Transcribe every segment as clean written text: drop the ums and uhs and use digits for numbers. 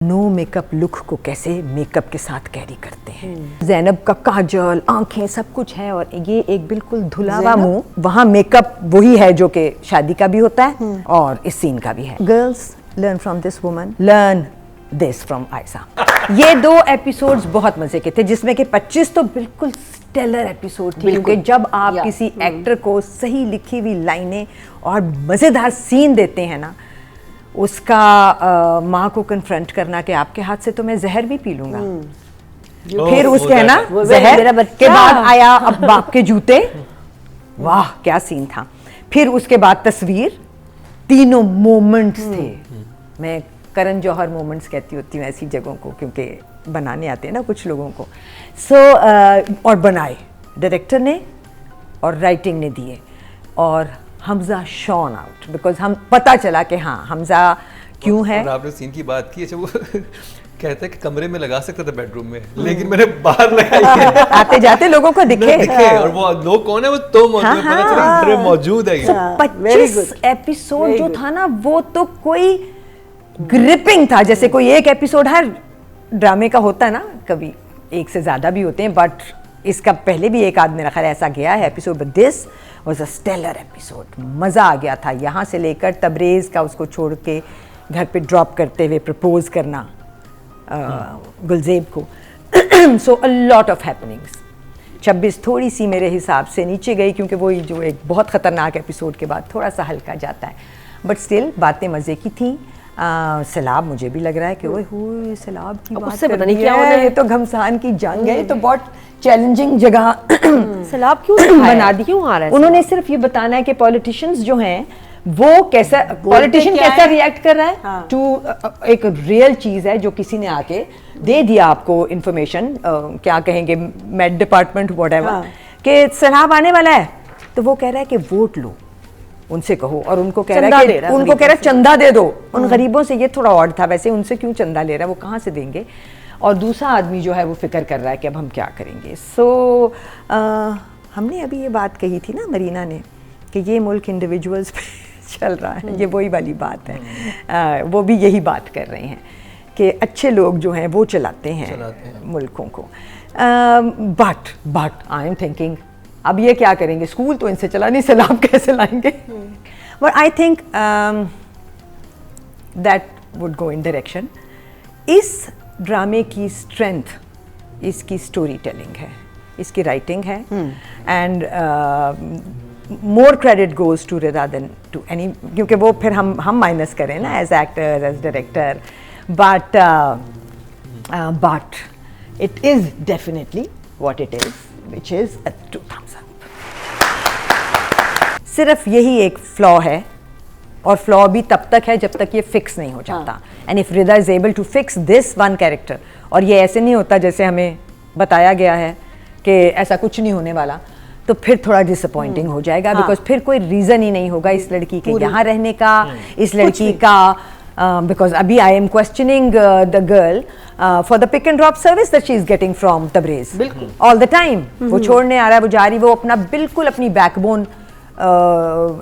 No makeup look को कैसे makeup के साथ कैरी करते हैं। ज़ैनब का काजल, आंखें, सब कुछ है और ये एक बिल्कुल धुलावा मुंह, वहाँ मेकअप वही है जो कि शादी का भी होता है और इस सीन का भी है। Girls learn from this woman, learn this from Ayesha. ये 2 एपिसोड्स बहुत मजे के थे, जिसमें कि 25 तो बिल्कुल स्टेलर एपिसोड थी, क्योंकि जब आप किसी एक्टर को सही लिखी हुई लाइनें और मजेदार सीन देते हैं ना, उसका माँ को कन्फ्रंट करना कि आपके हाथ से तो मैं जहर भी पी लूंगा। फिर उसके है ना जहर के बाद आया अब बाप के जूते, वाह क्या सीन था। फिर उसके बाद तस्वीर, तीनों मोमेंट्स थे। मैं करण जौहर मोमेंट्स कहती होती हूँ ऐसी जगहों को, क्योंकि बनाने आते हैं ना कुछ लोगों को। और बनाए डायरेक्टर ने और राइटिंग ने दिए, और हमजा शॉन आउट, बिकॉज हम पता चला कि हाँ हमजा क्यों है। और आपने सीन की बात की, अच्छा वो कहते हैं कि कमरे में लगा सकते थे बेडरूम में, लेकिन मैंने बाहर लगाई है आते जाते लोगों को दिखे और वो लोग कौन है, वो तो मौजूद, पता चला घर में मौजूद है। 25 एपिसोड जो था ना, वो तो कोई ग्रिपिंग था। जैसे कोई एक एपिसोड हर ड्रामे का होता है ना, कभी एक से ज्यादा भी होते हैं, बट इसका पहले भी एक आध मेरा ख्याल ऐसा गया है episode, but this was a stellar episode. मज़ा आ गया था, यहाँ से लेकर तबरेज़ का उसको छोड़ के घर पे ड्रॉप करते हुए प्रपोज करना गुलजेब को। सो अ लॉट ऑफ हैपनिंग्स। 26 थोड़ी सी मेरे हिसाब से नीचे गई, क्योंकि वो जो एक बहुत ख़तरनाक एपिसोड के बाद थोड़ा सा हल्का जाता है, बट स्टिल बातें मज़े की थी। सैलाब मुझे भी लग रहा है कि ओए होए सैलाब की बात उससे पता कर नहीं दी क्या है, होना है। ये तो घमसान की जंग है, ये तो बहुत चैलेंजिंग जगह सैलाब क्यों बना दी। क्यों आ रहा है? उन्होंने सिर्फ ये बताना है कि पॉलिटिशियंस जो हैं वो कैसा, पॉलिटिशियन कैसा रिएक्ट कर रहा है टू एक रियल चीज है जो किसी ने आके दे दिया आपको इंफॉर्मेशन, क्या कहेंगे मेड डिपार्टमेंट व्हाटएवर, कि सैलाब आने वाला है, तो वो कह रहा है कि वोट लो, उनसे कहो, और उनको कह रहा है कि उनको कह रहा है चंदा दे दो उन गरीबों से। ये थोड़ा ऑड था वैसे, उनसे क्यों चंदा ले रहा है, वो कहाँ से देंगे। और दूसरा आदमी जो है वो फिक्र कर रहा है कि अब हम क्या करेंगे। सो हमने अभी ये बात कही थी ना मरीना ने, कि ये मुल्क इंडिविजुअल्स पे चल रहा है, ये वही वाली बात है। वो भी यही बात कर रहे हैं कि अच्छे लोग जो हैं वो चलाते हैं मुल्कों को। बट आई एम थिंकिंग अब ये क्या करेंगे, स्कूल तो इनसे चला नहीं, सैलाब कैसे लाएंगे। But I think that would go in direction. इस ड्रामे की स्ट्रेंथ इसकी स्टोरी टेलिंग है, इसकी राइटिंग है, and more credit goes to Rida then to any, क्योंकि वो फिर हम माइनस करें ना as actor as director, but it is definitely what it is, which is a 2 thumbs up. सिर्फ यही एक फ्लॉ है, और फ्लॉ भी तब तक है जब तक ये फिक्स नहीं हो जाता। And if Rida is able to fix this one character, और ये ऐसे नहीं होता जैसे हमें बताया गया है कि ऐसा कुछ नहीं होने वाला, तो फिर थोड़ा डिसअपॉइंटिंग हो जाएगा, बिकॉज फिर कोई रीज़न ही नहीं होगा इस लड़की के यहाँ रहने का, इस लड़की का। Because अभी I am questioning the girl for the pick and drop service that she is getting from Tabriz all the time. वो छोड़ने आ रहा है, वो जा रही, वो अपना बिल्कुल अपनी बैकबोन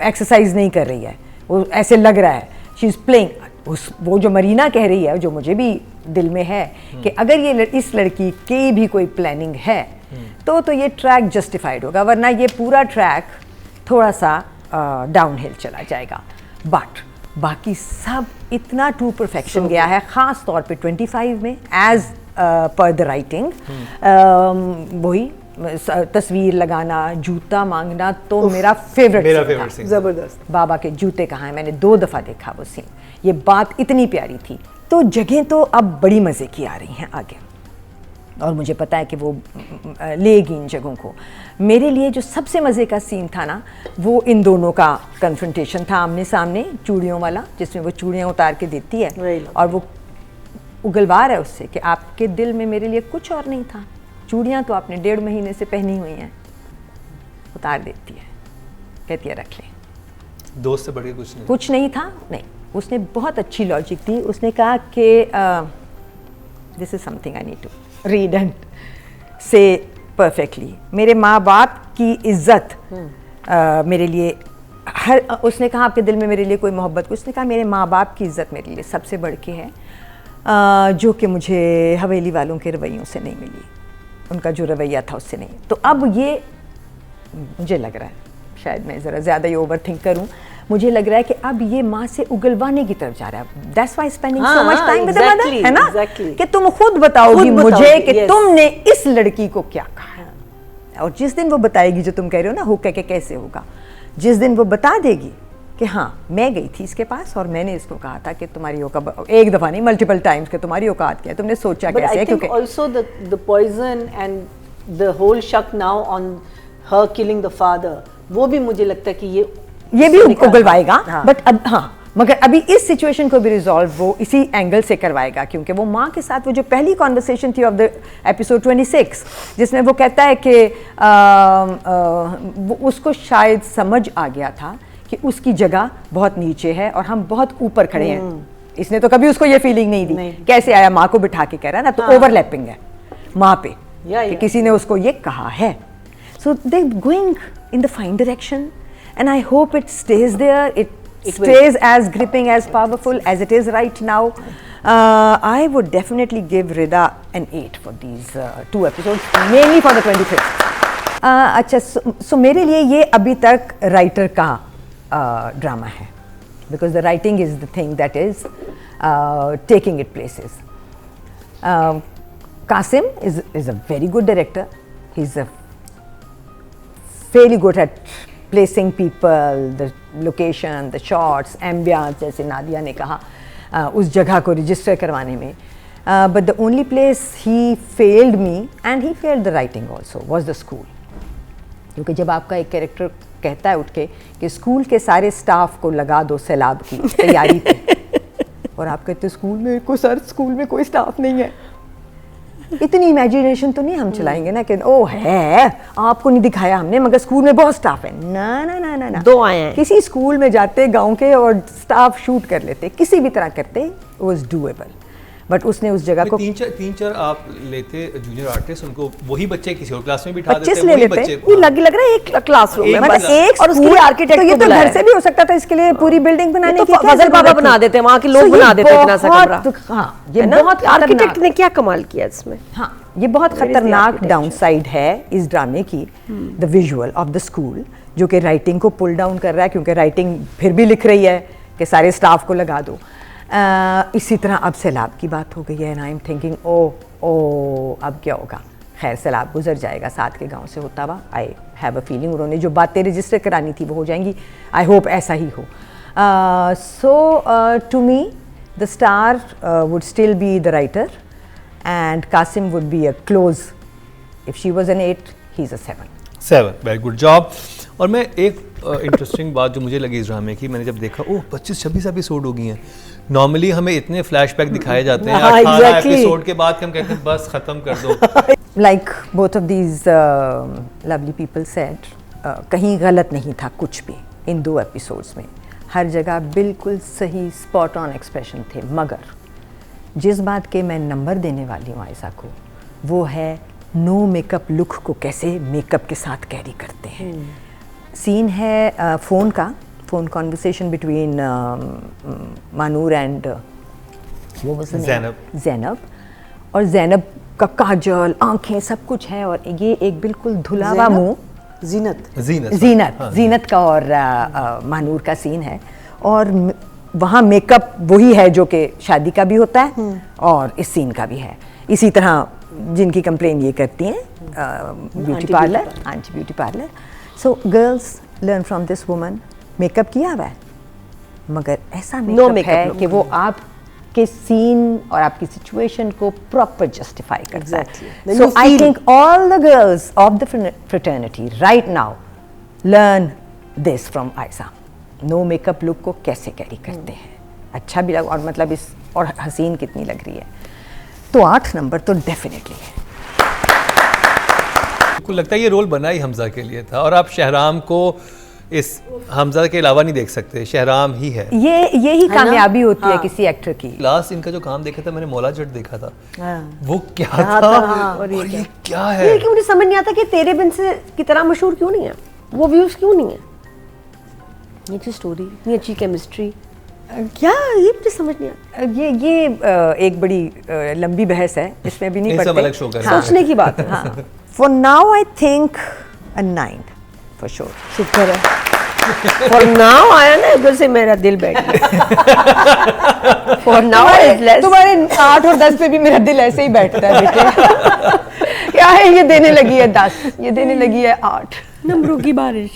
एक्सरसाइज नहीं कर रही है, वो ऐसे लग रहा है she is playing। वो जो मरीना कह रही है, जो मुझे भी दिल में है, कि अगर ये इस लड़की की भी कोई प्लानिंग है तो ये ट्रैक जस्टिफाइड होगा, वरना ये पूरा ट्रैक थोड़ा सा डाउनहिल चला जाएगा। बट बाकी सब इतना टू परफेक्शन गया है, ख़ास तौर पे 25 में एज पर द राइटिंग। वही तस्वीर लगाना, जूता मांगना तो मेरा फेवरेट सीन, ज़बरदस्त। बाबा के जूते कहाँ हैं, मैंने 2 दफ़ा देखा वो सीन, ये बात इतनी प्यारी थी। तो जगह तो अब बड़ी मज़े की आ रही हैं आगे, और मुझे पता है कि वो लेगी इन जगहों को। मेरे लिए जो सबसे मज़े का सीन था ना, वो इन दोनों का कन्फ्रंटेशन था आमने सामने, चूड़ियों वाला, जिसमें वो चूड़ियाँ उतार के देती है और वो उगलवा रहा है उससे कि आपके दिल में मेरे लिए कुछ और नहीं था, चूड़ियाँ तो आपने 1.5 महीने से पहनी हुई हैं। उतार देती है, कहती है रख ले, दोस्त से बढ़ के कुछ नहीं था। नहीं, उसने बहुत अच्छी लॉजिक दी। उसने कहा कि this is something I need to read and say perfectly. मेरे माँ बाप की इज्जत मेरे लिए उसने कहा आपके दिल में मेरे लिए कोई मोहब्बत, उसने कहा मेरे माँ बाप की इज्जत मेरे लिए सबसे बढ़ के है। जो कि मुझे हवेली वालों के रवैयों से नहीं मिली, उनका जो रवैया था उससे नहीं। तो अब ये मुझे लग रहा है, शायद मैं ज़रा ज़्यादा ही ओवर थिंक करूँ, मुझे लग रहा है कि अब ये माँ से उगलवाने की तरफ जा रहा है। That's why spending so much time with the mother, है ना, कि तुम खुद बताओगी मुझे कि तुमने इस लड़की को क्या कहा। और जिस दिन वो बताएगी, जो तुम कह रहे हो ना हो कह के कैसे होगा, जिस दिन वो बता देगी कि हाँ मैं गई थी इसके पास और मैंने इसको कहा था कि तुम्हारी औकात, एक दफ़ा नहीं मल्टीपल टाइम्स कि तुम्हारी औकात क्या है, तुमने सोचा कैसे है, क्योंकि also the poison and the whole शक now on her killing the father, वो भी मुझे लगता है कि ये भी उगलवाएगा। बट अब हाँ, मगर अभी इस सिचुएशन को भी रिजॉल्व वो इसी एंगल से करवाएगा, क्योंकि वो माँ के साथ वो जो पहली कॉन्वर्सेशन थी ऑफ द एपिसोड 26, जिसमें वो कहता है कि वो उसको शायद समझ आ गया था कि उसकी जगह बहुत नीचे है और हम बहुत ऊपर खड़े हैं। इसने तो कभी उसको ये फीलिंग नहीं दी। कैसे आया, माँ को बिठा के कह रहा है ना, तो ओवरलैपिंग है माँ पे कि किसी ने उसको ये कहा है। So they going in the fine direction and I hope it stays there, it stays as gripping, as powerful as it is right now. I would definitely give Rida an 8 for these 2 episodes, mainly for the 25th. अच्छा, so मेरे लिए ये अभी तक writer का drama है, because the writing is the thing that is taking it places. Qasim is a very good director. He's a fairly good at placing people, the location, the shots, ambience, जैसे नादिया ने कहा, उस जगह को register करवाने में। But the only place he failed me, and he failed the writing also, was the school. क्योंकि जब आपका एक कैरेक्टर कहता है उठ के कि स्कूल के सारे स्टाफ को लगा दो सैलाब की तैयारी पे, और आप कहते स्कूल में स्कूल में कोई स्टाफ नहीं है, इतनी इमेजिनेशन तो नहीं हम चलाएंगे ना कि ओ है, आपको नहीं दिखाया हमने मगर स्कूल में बहुत स्टाफ है। ना ना ना ना ना, 2 आए हैं। किसी स्कूल में जाते गांव के और स्टाफ शूट कर लेते, किसी भी तरह करते, वाज डूएबल। बट उसने उस जगह को तीन चार आप लेते जूनियर आर्टिस्ट, उनको वही बच्चे किसी और क्लास में बिठा देते, 25 ले लेते। ये लग रहा है एक क्लासरूम है बस, एक और उसके लिए आर्किटेक्ट तो ये तो घर से भी हो सकता था, इसके लिए पूरी बिल्डिंग बनाने की फजल बाबा बना देते हैं, वहाँ के लोग बना देते हैं इतना सा कमरा। हाँ, ये बहुत आर्किटेक्ट ने क्या कमाल किया इसमें। हाँ, ये बहुत खतरनाक डाउनसाइड है इस ड्रामे की, the visual of the school, जो कि राइटिंग को पुल डाउन कर रहा है, क्योंकि राइटिंग फिर भी लिख रही है कि सारे स्टाफ को लगा दो। इसी तरह अब सैलाब की बात हो गई है, एंड आई एम थिंकिंग ओ अब क्या होगा। खैर सैलाब गुजर जाएगा साथ के गांव से होता हुआ, आई हैव अ फीलिंग उन्होंने जो बातें रजिस्टर करानी थी वो हो जाएंगी। आई होप ऐसा ही हो। So to me the star would still be the writer, and Qasim would be a close. If she was an 8, he's a 7. Very good job. और मैं एक इंटरेस्टिंग बात जो मुझे लगी इस ड्रामे की, मैंने जब देखा 25-26 एपिसोड हो गई हैं। नॉर्मली हमें इतने फ्लैशबैक दिखाए जाते हैं 18 एपिसोड के बाद, हम कहते हैं बस खत्म कर दो। Like both of these lovely people said, कहीं गलत नहीं था कुछ भी इन 2 एपिसोड्स में, हर जगह बिल्कुल सही स्पॉट ऑन एक्सप्रेशन थे। मगर जिस बात के मैं नंबर देने वाली हूँ आयशा को, वो है नो मेकअप लुक को कैसे मेकअप के साथ कैरी करते हैं। सीन है phone phone conversation between Manoor and Zainab, और ज़ैनब का काजल, आंखें, सब कुछ है, और ये एक बिल्कुल धुलावा मुँह, जीनत का और मानूर का सीन है। और वहाँ मेकअप वही है जो कि शादी का भी होता है और इस सीन का भी है। इसी तरह जिनकी कंप्लेन ये करती हैं beauty parlour, aunty beauty parlour. So girls learn from this woman, makeup किया हुआ है मगर ऐसा मेकअप है कि वो आपके सीन और आपकी सिचुएशन को प्रॉपर जस्टिफाई करता है। So I think all the girls of the fraternity right now learn this from Ayesha, no makeup look को कैसे कैरी करते हैं। अच्छा भी लगा, और मतलब इस और हसीन कितनी लग रही है, तो 8 नंबर तो डेफिनेटली है। आपको लगता है ये रोल बना ही हमजा के लिए था, और आप शहराम को इस हमजा के अलावा नहीं देख सकते, शहराम ही है। यही कामयाबी होती है किसी एक्टर की। लास्ट इनका जो काम देखा था मैंने, मौला जट देखा था, वो क्या था और ये क्या है, ये मुझे समझ नहीं आता कि तेरे बिन से की तरह मशहूर क्यों नहीं है, वो व्यूज क्यों नहीं है। ये अच्छी स्टोरी, इतनी अच्छी केमिस्ट्री, क्या ये मुझे समझ नहीं आता। ये एक बड़ी लंबी बहस है, इसमें भी नहीं ये सब पढ़ते। अलग शो करें। सोचने की बात है। हाँ, for now I think a 9 for sure. शुक्र है फॉर नाउ आया ना, उधर से मेरा दिल बैठ गया। For now is less. तुम्हारे 8 और 10 पे भी मेरा दिल ऐसे ही बैठता है बेटे। क्या है, ये देने लगी है 10, ये देने लगी है 8। नंबरों की बारिश।